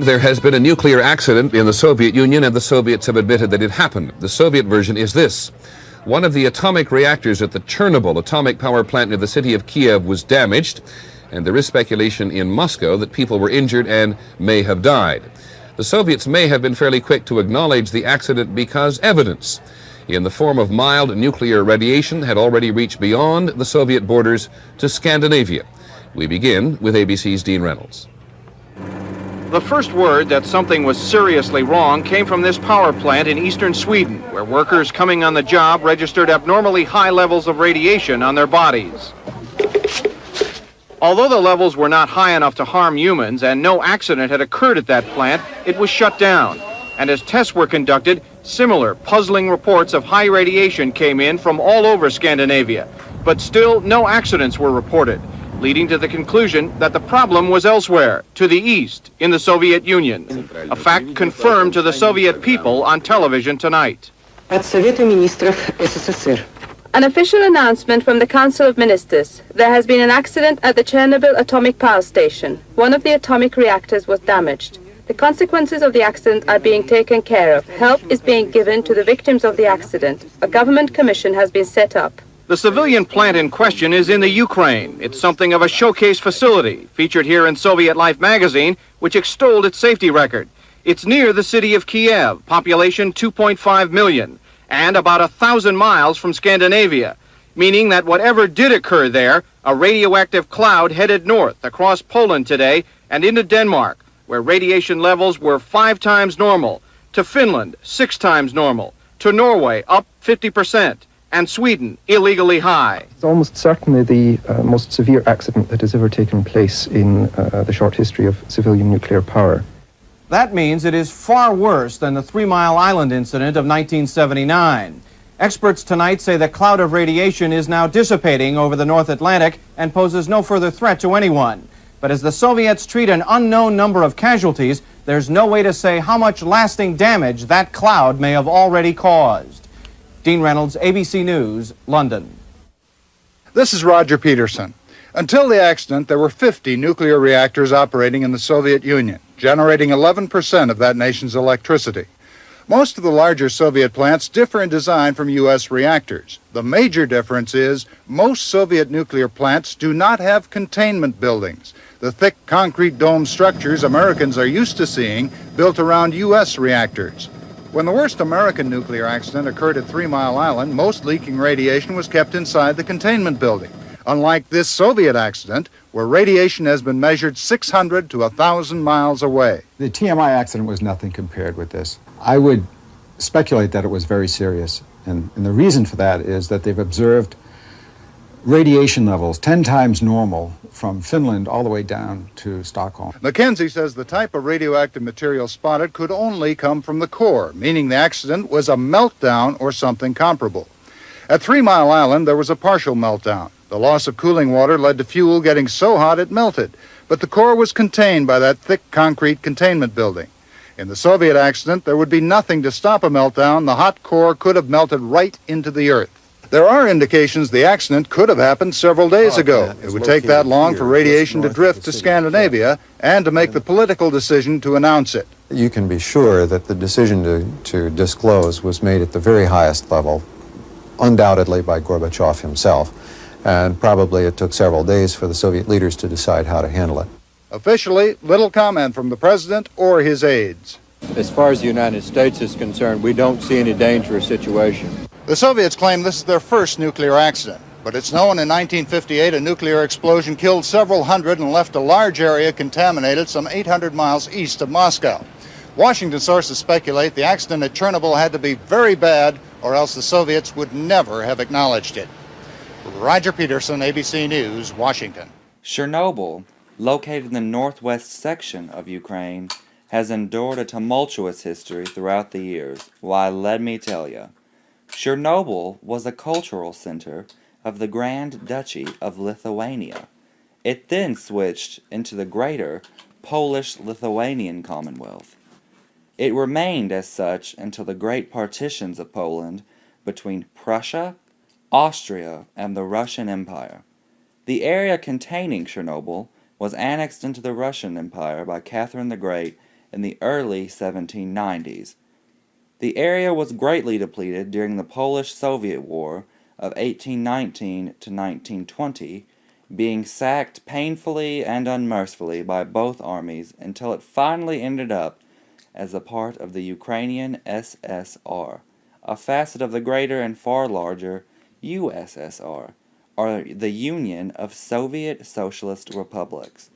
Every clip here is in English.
there has been a nuclear accident in the Soviet Union, and the Soviets have admitted that it happened. The Soviet version is this. One of the atomic reactors at the Chernobyl atomic power plant near the city of Kiev was damaged, and there is speculation in Moscow that people were injured and may have died. The Soviets may have been fairly quick to acknowledge the accident because evidence in the form of mild nuclear radiation had already reached beyond the Soviet borders to Scandinavia. We begin with ABC's Dean Reynolds. The first word that something was seriously wrong came from this power plant in eastern Sweden, where workers coming on the job registered abnormally high levels of radiation on their bodies. Although the levels were not high enough to harm humans and no accident had occurred at that plant, it was shut down. And as tests were conducted, similar puzzling reports of high radiation came in from all over Scandinavia. But still, no accidents were reported, leading to the conclusion that the problem was elsewhere, to the east, in the Soviet Union. A fact confirmed to the Soviet people on television tonight. От Совета министров СССР. An official announcement from the Council of Ministers. There has been an accident at the Chernobyl atomic power station. One of the atomic reactors was damaged. The consequences of the accident are being taken care of. Help is being given to the victims of the accident. A government commission has been set up. The civilian plant in question is in the Ukraine. It's something of a showcase facility, featured here in Soviet Life magazine, which extolled its safety record. It's near the city of Kiev, population 2.5 million, and about 1,000 miles from Scandinavia, meaning that whatever did occur there, a radioactive cloud headed north across Poland today and into Denmark, where radiation levels were 5 times normal, to Finland 6 times normal, to Norway up 50%, and Sweden illegally high. It's almost certainly the most severe accident that has ever taken place in the short history of civilian nuclear power. That means it is far worse than the 3 Mile Island incident of 1979. Experts tonight say the cloud of radiation is now dissipating over the North Atlantic and poses no further threat to anyone. But as the Soviets treat an unknown number of casualties, there's no way to say how much lasting damage that cloud may have already caused. Dean Reynolds, ABC News, London. This is Roger Peterson. Until the accident, there were 50 nuclear reactors operating in the Soviet Union, generating 11% of that nation's electricity. Most of the larger Soviet plants differ in design from U.S. reactors. The major difference is most Soviet nuclear plants do not have containment buildings, the thick concrete dome structures Americans are used to seeing built around U.S. reactors. When the worst American nuclear accident occurred at 3 Mile Island, most leaking radiation was kept inside the containment building, unlike this Soviet accident, where radiation has been measured 600 to 1,000 miles away. The TMI accident was nothing compared with this. I would speculate that it was very serious, and the reason for that is that they've observed radiation levels 10 times normal from Finland all the way down to Stockholm. McKenzie says the type of radioactive material spotted could only come from the core, meaning the accident was a meltdown or something comparable. At 3 Mile Island, there was a partial meltdown. The loss of cooling water led to fuel getting so hot it melted, but the core was contained by that thick concrete containment building. In the Soviet accident, there would be nothing to stop a meltdown. The hot core could have melted right into the earth. There are indications the accident could have happened several days ago. It would take that long for radiation to drift to Scandinavia and to make the political decision to announce it. You can be sure that the decision to disclose was made at the very highest level, undoubtedly by Gorbachev himself, and probably it took several days for the Soviet leaders to decide how to handle it. Officially, little comment from the president or his aides. As far as the United States is concerned, we don't see any dangerous situation. The Soviets claim this is their first nuclear accident, but it's known in 1958 a nuclear explosion killed several hundred and left a large area contaminated some 800 miles east of Moscow. Washington sources speculate the accident at Chernobyl had to be very bad, or else the Soviets would never have acknowledged it. Roger Peterson, ABC News, Washington. Chernobyl, located in the northwest section of Ukraine, has endured a tumultuous history throughout the years. Why, let me tell you. Chernobyl was a cultural center of the Grand Duchy of Lithuania. It then switched into the greater Polish-Lithuanian Commonwealth. It remained as such until the great partitions of Poland between Prussia, Austria, and the Russian Empire. The area containing Chernobyl was annexed into the Russian Empire by Catherine the Great in the early 1790s. The area was greatly depleted during the Polish-Soviet War of 1819 to 1920, being sacked painfully and unmercifully by both armies until it finally ended up as a part of the Ukrainian SSR, a facet of the greater and far larger USSR, or the Union of Soviet Socialist Republics.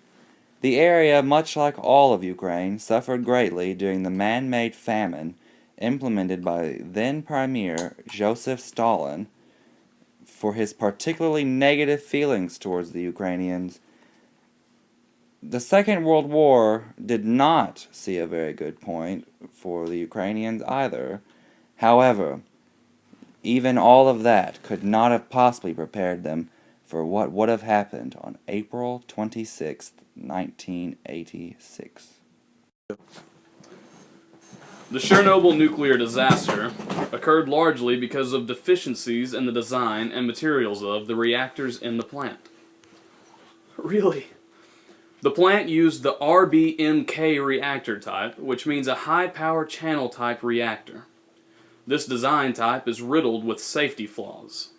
The area, much like all of Ukraine, suffered greatly during the man-made famine implemented by then-Premier Joseph Stalin for his particularly negative feelings towards the Ukrainians. The Second World War did not see a very good point for the Ukrainians either. However, even all of that could not have possibly prepared them for what would have happened on April 26, 1986. The Chernobyl nuclear disaster occurred largely because of deficiencies in the design and materials of the reactors in the plant. Really? The plant used the RBMK reactor type, which means a high-power channel type reactor. This design type is riddled with safety flaws.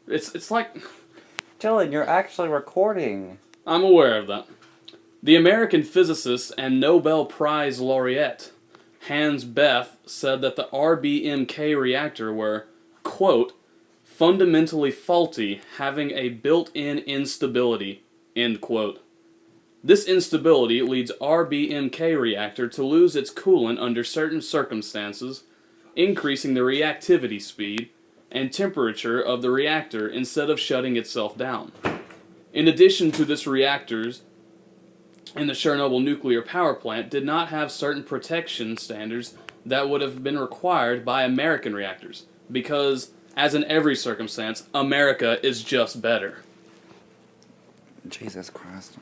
It's like... Dylan, you're actually recording. I'm aware of that. The American physicist and Nobel Prize laureate Hans Bethe said that the RBMK reactor were, quote, fundamentally faulty, having a built-in instability, end quote. This instability leads RBMK reactor to lose its coolant under certain circumstances, increasing the reactivity speed and temperature of the reactor instead of shutting itself down. In addition to this, reactors in the Chernobyl nuclear power plant did not have certain protection standards that would have been required by American reactors, because, as in every circumstance, America is just better. Jesus Christ.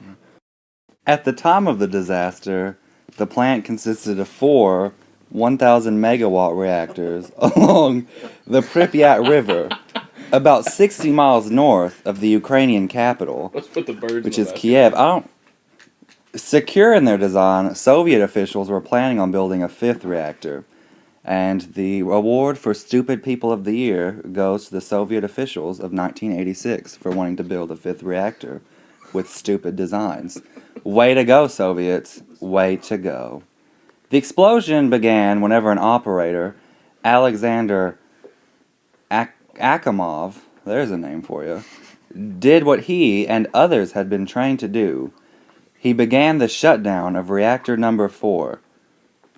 At the time of the disaster, the plant consisted of 4 1,000 megawatt reactors along the Pripyat River, about 60 miles north of the Ukrainian capital, Let's put the birds which in is the Kiev. Secure in their design, Soviet officials were planning on building a 5th reactor, and the award for Stupid People of the Year goes to the Soviet officials of 1986 for wanting to build a 5th reactor with stupid designs. Way to go, Soviets. Way to go. The explosion began whenever an operator, Alexander Akimov, there's a name for you, did what he and others had been trained to do. He began the shutdown of reactor number 4.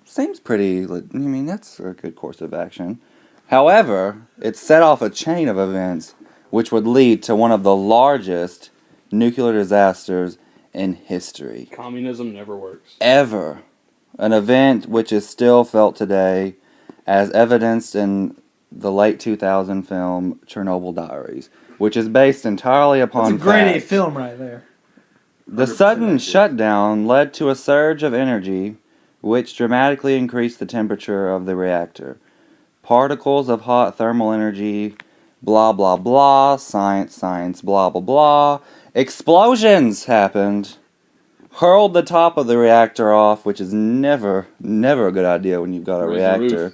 Seems pretty, that's a good course of action. However, it set off a chain of events which would lead to one of the largest nuclear disasters in history. Communism never works. Ever. An event which is still felt today, as evidenced in the late 2000 film Chernobyl Diaries, which is based entirely upon That's a grade A facts. film right there. The sudden shutdown led to a surge of energy, which dramatically increased the temperature of the reactor. Particles of hot thermal energy, blah blah blah, science, blah blah blah. Explosions happened, hurled the top of the reactor off, which is never a good idea when you've got a reactor.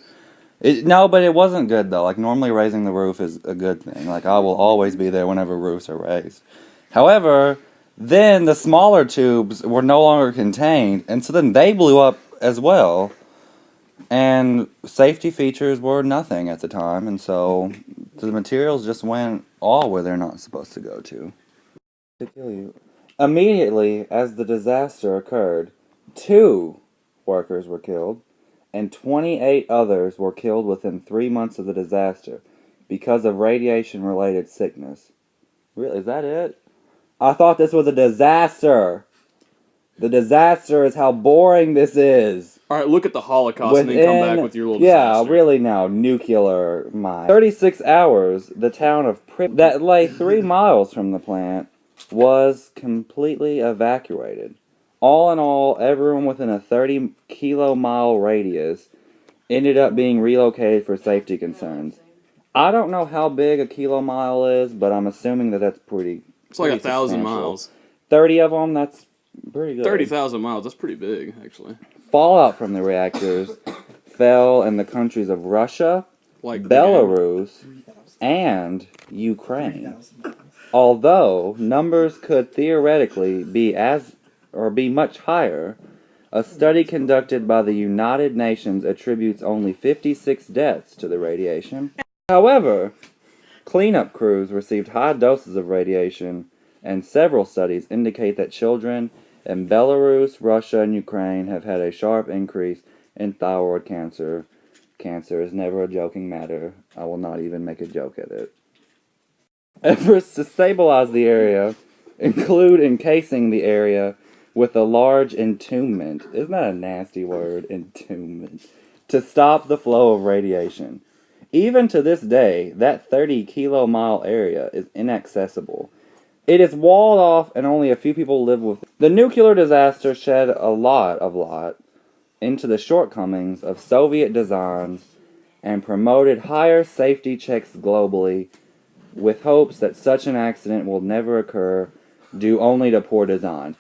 No, but it wasn't good though. Normally raising the roof is a good thing. I will always be there whenever roofs are raised. However, then the smaller tubes were no longer contained, and so then they blew up as well. And safety features were nothing at the time, and so the materials just went all where they're not supposed to go to kill you. Immediately as the disaster occurred, 2 workers were killed, and 28 others were killed within 3 months of the disaster because of radiation-related sickness. Really, is that it? I thought this was a disaster. The disaster is how boring this is. Alright, look at the Holocaust and then come back with your little disaster. Yeah, really now, nuclear mine. 36 hours, the town of Pripyat, that lay 3 miles from the plant, was completely evacuated. All in all, everyone within a 30-kilo-mile radius ended up being relocated for safety concerns. I don't know how big a kilomile is, but I'm assuming that that's pretty... It's like 1,000 miles. 30 of them, that's Pretty good. 30,000 miles, that's pretty big, actually. Fallout from the reactors fell in the countries of Russia, Like the Belarus, and Ukraine. Although numbers could theoretically be much higher, a study conducted by the United Nations attributes only 56 deaths to the radiation. However, cleanup crews received high doses of radiation, and several studies indicate that children in Belarus, Russia, and Ukraine have had a sharp increase in thyroid cancer. Cancer is never a joking matter. I will not even make a joke at it. Efforts to stabilize the area include encasing the area with a large entombment. Isn't that a nasty word, entombment? To stop the flow of radiation. Even to this day, that 30-kilo-mile area is inaccessible. It is walled off and only a few people live with it. The nuclear disaster shed a lot of light into the shortcomings of Soviet designs and promoted higher safety checks globally, with hopes that such an accident will never occur due only to poor design.